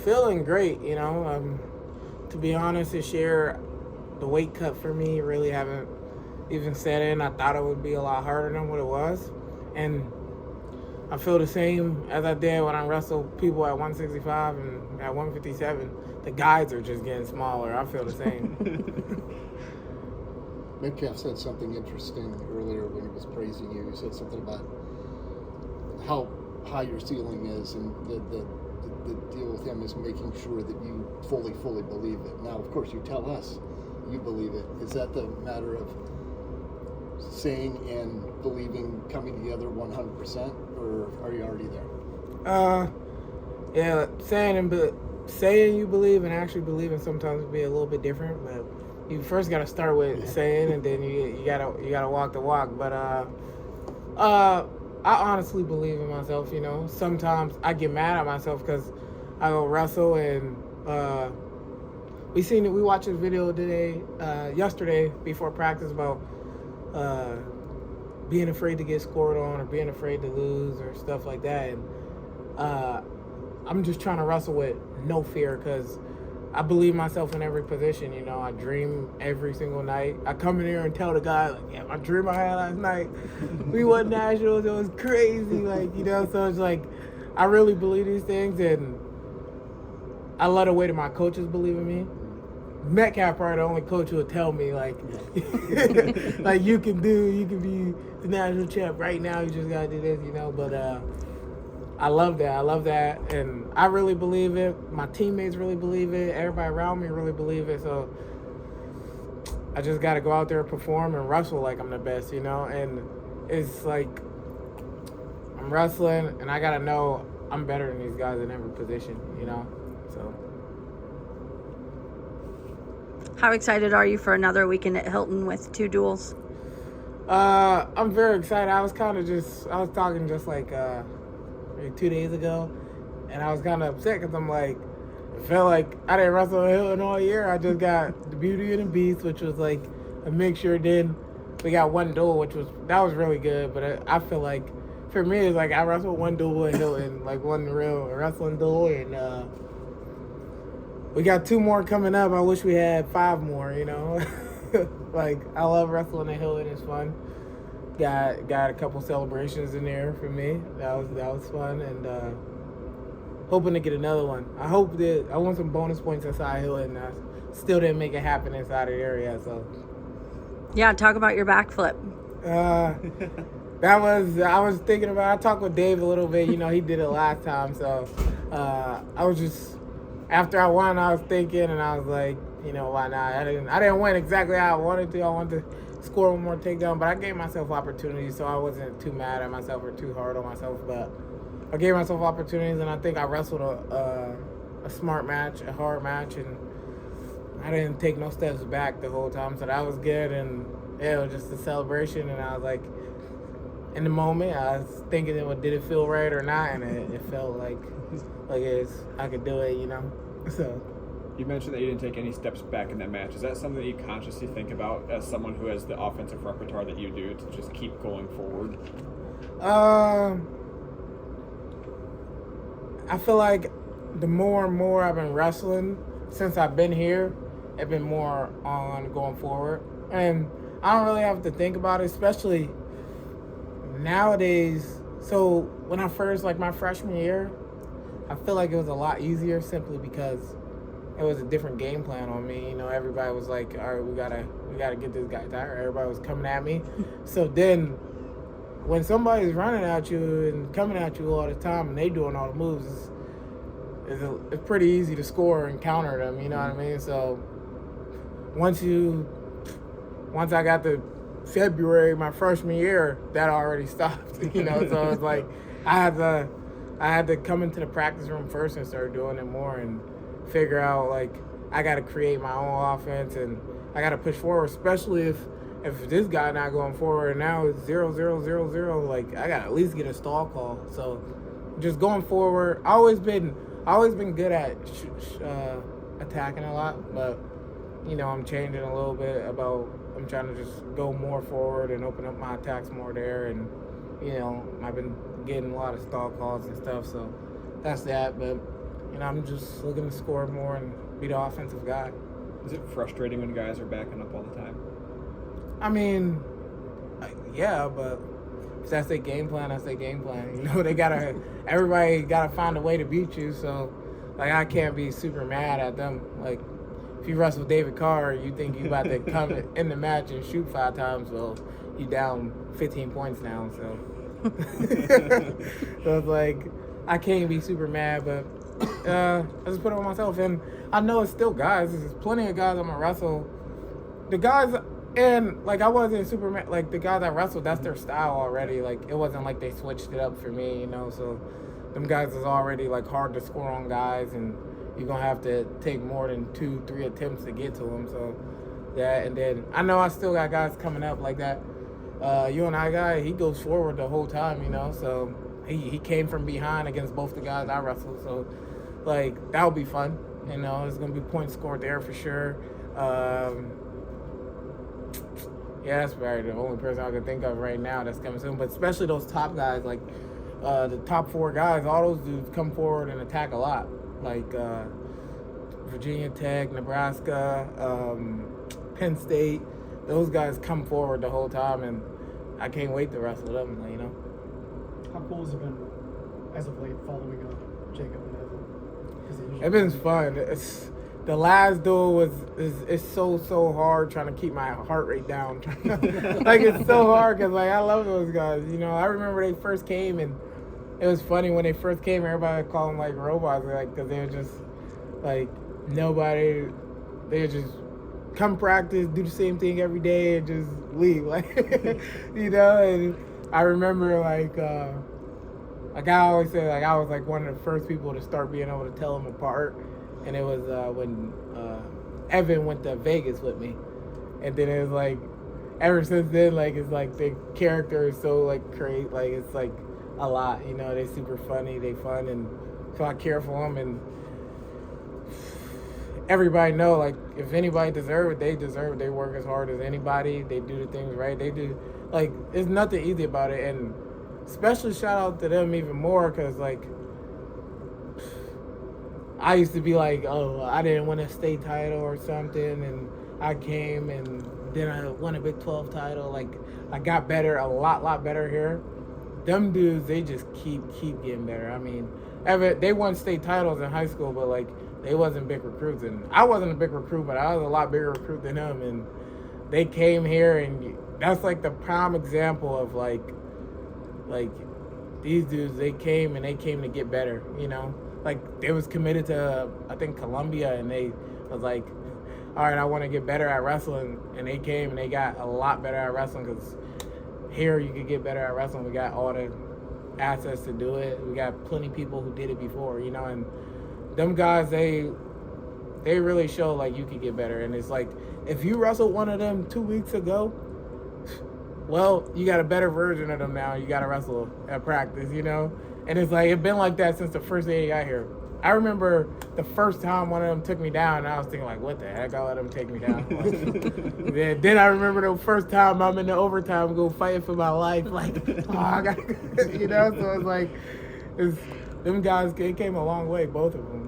Feeling great, you know. To be honest, this year, the weight cut for me really haven't even set in. I thought it would be a lot harder than what it was. And I feel the same as I did when I wrestled people at 165 and at 157. The guys are just getting smaller. I feel the same. Metcalf said something interesting earlier when he was praising you. He said something about how high your ceiling is, and the deal with him is making sure that you fully believe it. Now, of course, you tell us you believe it. Is that the matter of saying and believing coming together 100%, or are you already there? Yeah, saying you believe and actually believing sometimes will be a little bit different, but you first got to start with saying, and then you gotta walk the walk. But I honestly believe in myself. You know, sometimes I get mad at myself because I go wrestle and we watched a video yesterday before practice about being afraid to get scored on or being afraid to lose or stuff like that. And I'm just trying to wrestle with no fear because I believe myself in every position. You know, I dream every single night. I come in here and tell the guy, like, yeah, my dream I had last night, we won nationals. It was crazy. Like, you know, so it's like, I really believe these things, and I let the weight of my coaches believe in me. Metcalf probably the only coach who would tell me, like, like, you can be the national champ right now. You just got to do this, you know, but I love that, and I really believe it. My teammates really believe it. Everybody around me really believe it. So I just got to go out there and perform and wrestle like I'm the best, you know. And it's like I'm wrestling, and I got to know I'm better than these guys in every position, you know. So. How excited are you for another weekend at Hilton with 2 duels? I'm very excited. I was talking just like maybe 2 days ago, and I was kind of upset because I'm like, I felt like I didn't wrestle at Hilton all year. I just got the Beauty and the Beast, which was like a mixture. Then we got one duel, that was really good. But I feel like for me, it's like I wrestled one duel at Hilton, like one real wrestling duel, and we got 2 more coming up. I wish we had 5 more, you know. Like, I love wrestling at Hilton. It's fun. Got a couple celebrations in there for me. That was fun, and hoping to get another one. I want some bonus points inside Hilton. I still didn't make it happen inside the area, so. Yeah, talk about your backflip. I was thinking about. I talked with Dave a little bit. You know, he did it last time, so I was just. After I won, I was thinking, and I was like, you know, why not? I didn't win exactly how I wanted to. I wanted to score one more takedown, but I gave myself opportunities, so I wasn't too mad at myself or too hard on myself. But I gave myself opportunities, and I think I wrestled a smart match, a hard match, and I didn't take no steps back the whole time, so that was good. And yeah, it was just a celebration, and I was like, in the moment, I was thinking, did it feel right or not? And it felt like I could do it, you know. So. You mentioned that you didn't take any steps back in that match. Is that something that you consciously think about as someone who has the offensive repertoire that you do to just keep going forward? I feel like the more and more I've been wrestling since I've been here, I've been more on going forward. And I don't really have to think about it, especially nowadays. So when I first, like my freshman year, I feel like it was a lot easier simply because it was a different game plan on me. You know, everybody was like, all right, we gotta get this guy tired. Everybody was coming at me. So then when somebody's running at you and coming at you all the time and they doing all the moves, it's pretty easy to score and counter them, you know what I mean? So once I got to February, my freshman year, that already stopped, you know? So it's like I had to come into the practice room first and start doing it more and figure out, like, I got to create my own offense and I got to push forward, especially if this guy not going forward now it's 0-0-0-0, like, I got to at least get a stall call. So just going forward, I always been good at attacking a lot, but, you know, I'm changing a little bit I'm trying to just go more forward and open up my attacks more there, and, you know, I've been getting a lot of stall calls and stuff, so that's that. But and I'm just looking to score more and be the offensive guy. Is it frustrating when guys are backing up all the time? I mean, yeah, but if that's their game plan, that's their game plan. You know, everybody gotta find a way to beat you. So, like, I can't be super mad at them. Like, if you wrestle David Carr, you think you about to come in the match and shoot 5 times. Well, you down 15 points now. So, so it's like I can't be super mad, but I just put it on myself. And I know it's still guys. There's plenty of guys I'm gonna wrestle. The guys. And, like, I wasn't super mad. Like, the guys I wrestled, that's their style already. Like, it wasn't like they switched it up for me, you know. So, them guys is already, like, hard to score on guys. And you're going to have to take more than 2-3 attempts to get to them. So, that. And then I know I still got guys coming up like that. UNI guy, he goes forward the whole time, you know. So, he came from behind against both the guys I wrestled. So, like, that'll be fun. You know, there's going to be points scored there for sure. Yeah, that's probably the only person I can think of right now that's coming soon. But especially those top guys, like the top 4 guys, all those dudes come forward and attack a lot. Like Virginia Tech, Nebraska, Penn State. Those guys come forward the whole time, and I can't wait to wrestle them, you know. How cool has it been, as of late, following up Jacob and Evan? It's been fun. The last duel it's so hard trying to keep my heart rate down. Like, it's so hard because, like, I love those guys. You know, I remember they first came, and it was funny when they first came. Everybody would call them like robots, like, because they were just like nobody. They would just come practice, do the same thing every day, and just leave. Like, you know. And I remember like I always say, like, I was like one of the first people to start being able to tell them apart. And it was when Evan went to Vegas with me. And then it was like, ever since then, like, it's like the character is so, like, great. Like, it's like a lot, you know. They're super funny, they fun, and so I care for them. And everybody know, like, if anybody deserve it, they deserve it. They work as hard as anybody. They do the things right. They do, like, there's nothing easy about it. And special shout out to them even more because, like, I used to be like, oh, I didn't win a state title or something, and I came and then I won a Big 12 title. Like, I got better, a lot better here. Them dudes, they just keep getting better. I mean, they won state titles in high school, but, like, they wasn't big recruits. And I wasn't a big recruit, but I was a lot bigger recruit than them. And they came here, and that's, like, the prime example of, like these dudes, they came to get better, you know? Like, they was committed to, I think, Columbia, and they was like, all right, I want to get better at wrestling. And they came and they got a lot better at wrestling because here you could get better at wrestling. We got all the assets to do it. We got plenty of people who did it before, you know. And them guys, they really show, like, you could get better. And it's like, if you wrestled one of them 2 weeks ago, well, you got a better version of them now. You got to wrestle at practice, you know. And it's like, it's been like that since the first day he got here. I remember the first time one of them took me down, and I was thinking, like, what the heck? I let them take me down. then I remember the first time I'm in the overtime, go fighting for my life. Like, oh, I got, you know? So it's like, them guys, it came a long way, both of them.